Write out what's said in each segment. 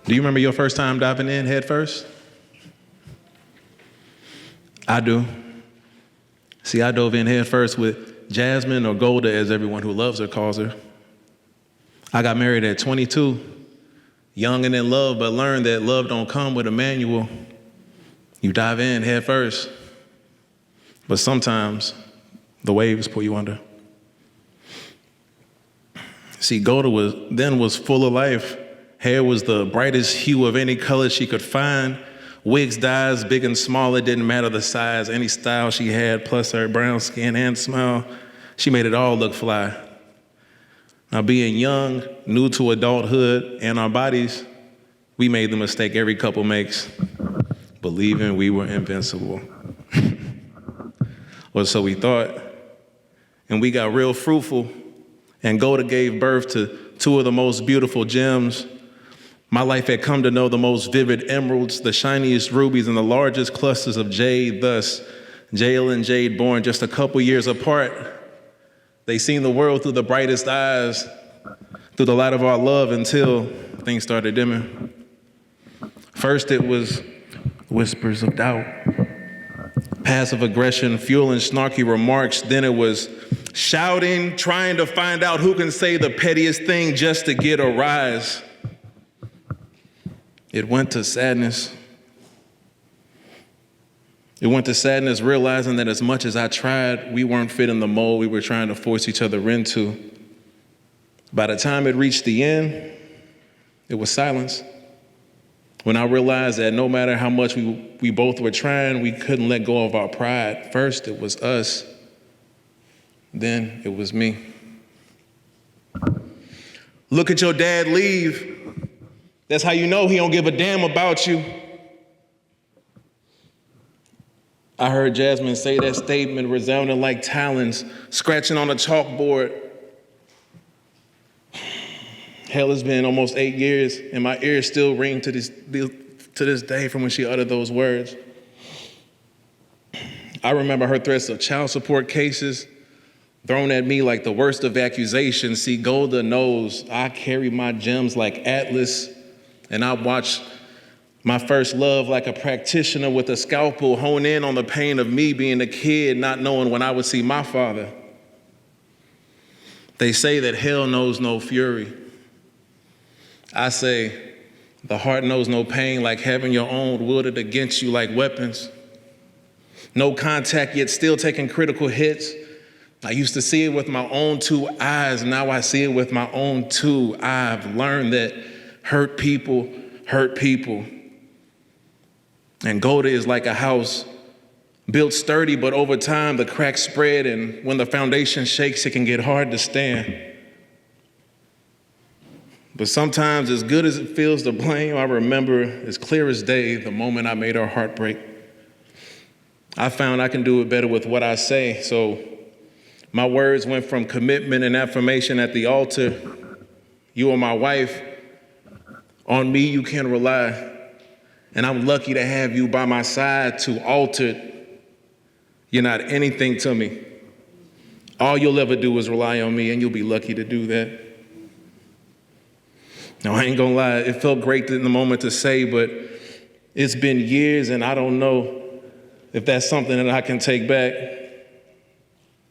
Do you remember your first time diving in head first? I do. See, I dove in head first with Jasmine, or Golda as everyone who loves her calls her. I got married at 22, young and in love, but learned that love don't come with a manual. You dive in head first, but sometimes the waves pull you under. See, Golda was full of life. Hair was the brightest hue of any color she could find. Wigs, dyes, big and small, it didn't matter the size. Any style she had, plus her brown skin and smile, she made it all look fly. Now, being young, new to adulthood, and our bodies, we made the mistake every couple makes, believing we were invincible. Or so we thought. And we got real fruitful, and Golda gave birth to two of the most beautiful gems. My life had come to know the most vivid emeralds, the shiniest rubies, and the largest clusters of jade. Thus, Jael and Jade, born just a couple years apart, they seen the world through the brightest eyes, through the light of our love, until things started dimming. First, it was whispers of doubt, passive aggression, fueling snarky remarks. Then it was shouting, trying to find out who can say the pettiest thing just to get a rise. It went to sadness. It went to sadness, realizing that as much as I tried, we weren't fitting the mold we were trying to force each other into. By the time it reached the end, it was silence. When I realized that no matter how much we both were trying, we couldn't let go of our pride. First, it was us. Then it was me. Look at your dad leave. That's how you know he don't give a damn about you. I heard Jasmine say that statement resounding like talons scratching on a chalkboard. Hell, it's been almost 8 years, and my ears still ring to this day from when she uttered those words. I remember her threats of child support cases thrown at me like the worst of accusations. See, Golda knows I carry my gems like Atlas, and I watched my first love like a practitioner with a scalpel hone in on the pain of me being a kid, not knowing when I would see my father. They say that hell knows no fury. I say the heart knows no pain, like having your own wielded against you like weapons. No contact, yet still taking critical hits. I used to see it with my own two eyes. Now I see it with my own two. I've learned that hurt people hurt people. And Golda is like a house built sturdy, but over time the cracks spread, and when the foundation shakes, it can get hard to stand. But sometimes, as good as it feels to blame, I remember as clear as day the moment I made her heart break. I found I can do it better with what I say, so my words went from commitment and affirmation at the altar. You are my wife. On me you can rely. And I'm lucky to have you by my side. To altered, you're not anything to me. All you'll ever do is rely on me, and you'll be lucky to do that. Now, I ain't gonna lie, it felt great in the moment to say, but it's been years, and I don't know if that's something that I can take back.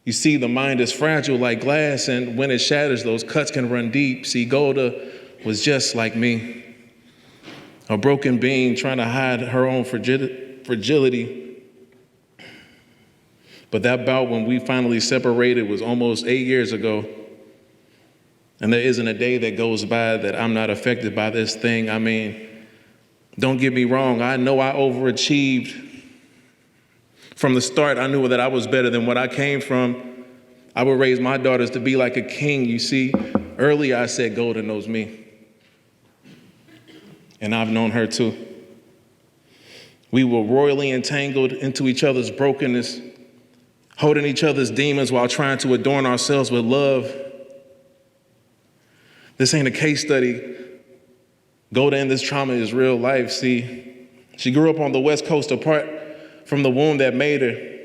You see, the mind is fragile like glass, and when it shatters, those cuts can run deep. See, Golda was just like me, a broken being trying to hide her own fragility. But that bout when we finally separated was almost 8 years ago. And there isn't a day that goes by that I'm not affected by this thing. I mean, don't get me wrong, I know I overachieved. From the start, I knew that I was better than what I came from. I would raise my daughters to be like a king. You see, earlier I said Golda knows me. And I've known her too. We were royally entangled into each other's brokenness, holding each other's demons while trying to adorn ourselves with love. This ain't a case study. Golda and this trauma is real life. See, she grew up on the West Coast apart from the womb that made her.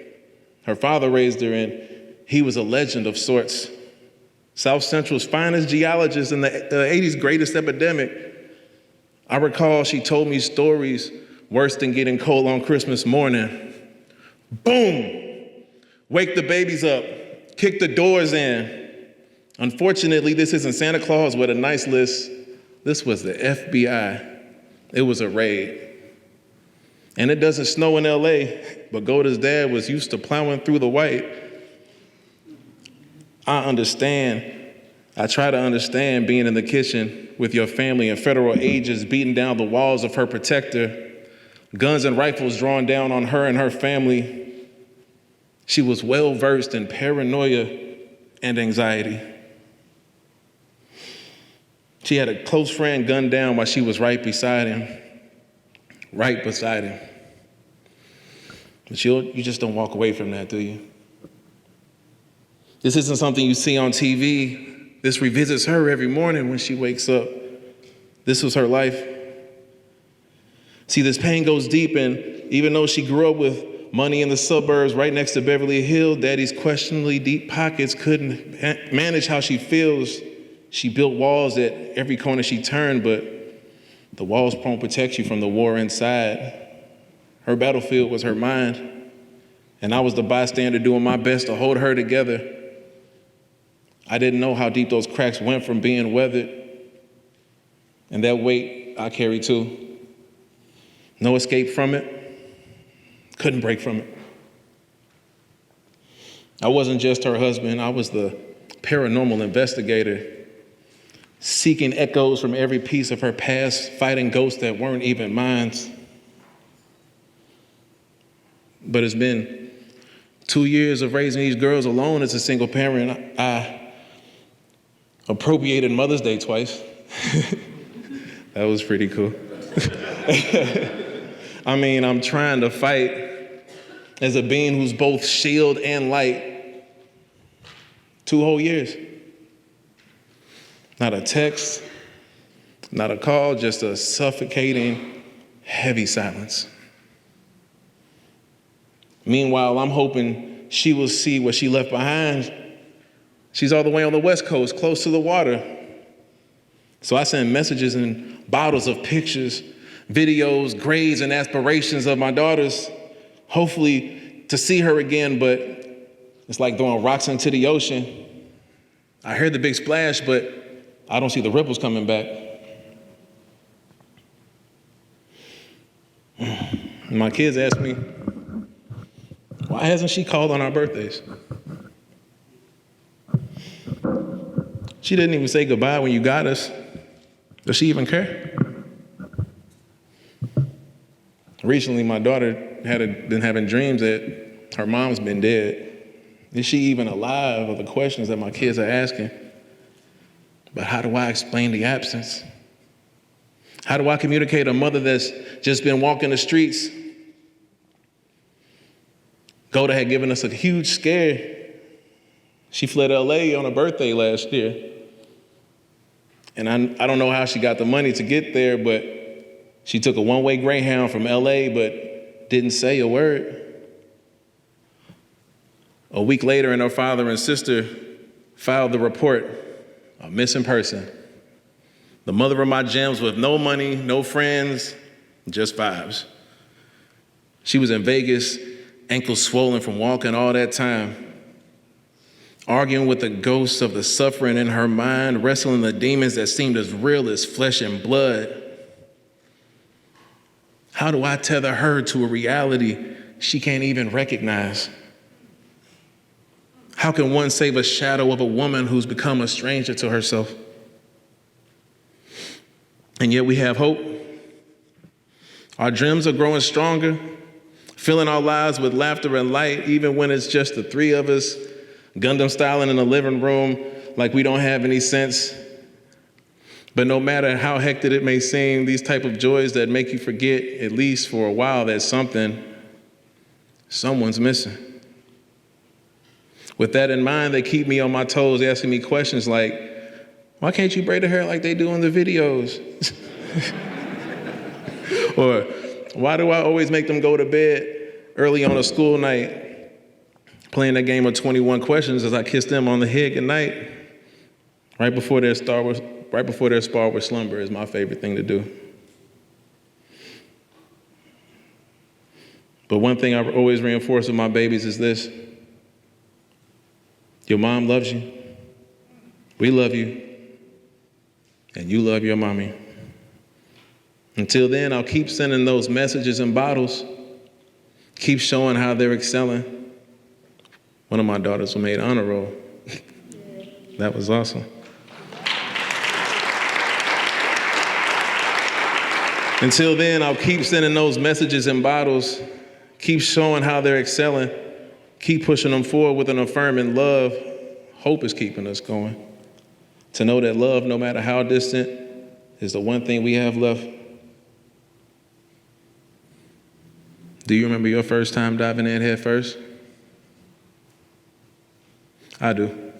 Her father raised her, and he was a legend of sorts. South Central's finest geologist in the 80s greatest epidemic. I recall she told me stories worse than getting cold on Christmas morning. Boom! Wake the babies up, kick the doors in. Unfortunately, this isn't Santa Claus with a nice list. This was the FBI. It was a raid. And it doesn't snow in LA, but Golda's dad was used to plowing through the white. I understand. I try to understand being in the kitchen with your family and federal agents beating down the walls of her protector, guns and rifles drawn down on her and her family. She was well versed in paranoia and anxiety. She had a close friend gunned down while she was right beside him. Right beside him. But you just don't walk away from that, do you? This isn't something you see on TV. This revisits her every morning when she wakes up. This was her life. See, this pain goes deep, and even though she grew up with money in the suburbs right next to Beverly Hills, Daddy's questionably deep pockets couldn't manage how she feels. She built walls at every corner she turned, but the walls won't protect you from the war inside. Her battlefield was her mind, and I was the bystander doing my best to hold her together. I didn't know how deep those cracks went from being weathered, and that weight I carry too. No escape from it, couldn't break from it. I wasn't just her husband, I was the paranormal investigator, seeking echoes from every piece of her past, fighting ghosts that weren't even mine. But it's been 2 years of raising these girls alone as a single parent. I appropriated Mother's Day twice. That was pretty cool. I mean, I'm trying to fight as a being who's both shield and light. 2 whole years. Not a text, not a call, just a suffocating, heavy silence. Meanwhile, I'm hoping she will see what she left behind. She's all the way on the West Coast, close to the water. So I send messages and bottles of pictures, videos, grades, and aspirations of my daughters, hopefully to see her again, but it's like throwing rocks into the ocean. I heard the big splash, but I don't see the ripples coming back. My kids ask me, why hasn't she called on our birthdays? She didn't even say goodbye when you got us. Does she even care? Recently, my daughter been having dreams that her mom's been dead. Is she even alive? Are the questions that my kids are asking. But how do I explain the absence? How do I communicate a mother that's just been walking the streets? Golda had given us a huge scare. She fled LA on her birthday last year. And I don't know how she got the money to get there, but she took a one-way Greyhound from LA, but didn't say a word. A week later, and her father and sister filed the report. A missing person. The mother of my gems with no money, no friends, just vibes. She was in Vegas, ankles swollen from walking all that time, arguing with the ghosts of the suffering in her mind, wrestling the demons that seemed as real as flesh and blood. How do I tether her to a reality she can't even recognize? How can one save a shadow of a woman who's become a stranger to herself? And yet we have hope. Our dreams are growing stronger, filling our lives with laughter and light, even when it's just the three of us, Gundam styling in the living room like we don't have any sense. But no matter how hectic it may seem, these type of joys that make you forget, at least for a while, that someone's missing. With that in mind, they keep me on my toes, asking me questions like, why can't you braid her hair like they do in the videos? Or why do I always make them go to bed early on a school night, playing that game of 21 questions as I kiss them on the head goodnight, right before their spar with slumber is my favorite thing to do. But one thing I always reinforce with my babies is this: your mom loves you, we love you, and you love your mommy. Until then, I'll keep sending those messages in bottles, keep showing how they're excelling. One of my daughters made honor roll. That was awesome. Until then, I'll keep sending those messages in bottles, keep showing how they're excelling, keep pushing them forward with an affirming love. Hope is keeping us going. To know that love, no matter how distant, is the one thing we have left. Do you remember your first time diving in head first? I do.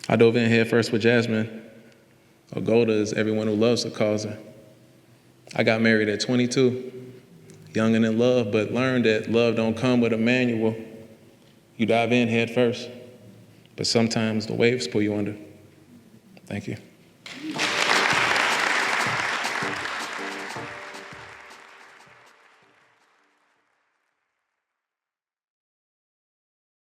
I dove in head first with Jasmine, or Golda, as everyone who loves her calls her. I got married at 22, young and in love, but learned that love don't come with a manual. You dive in head first, but sometimes the waves pull you under. Thank you.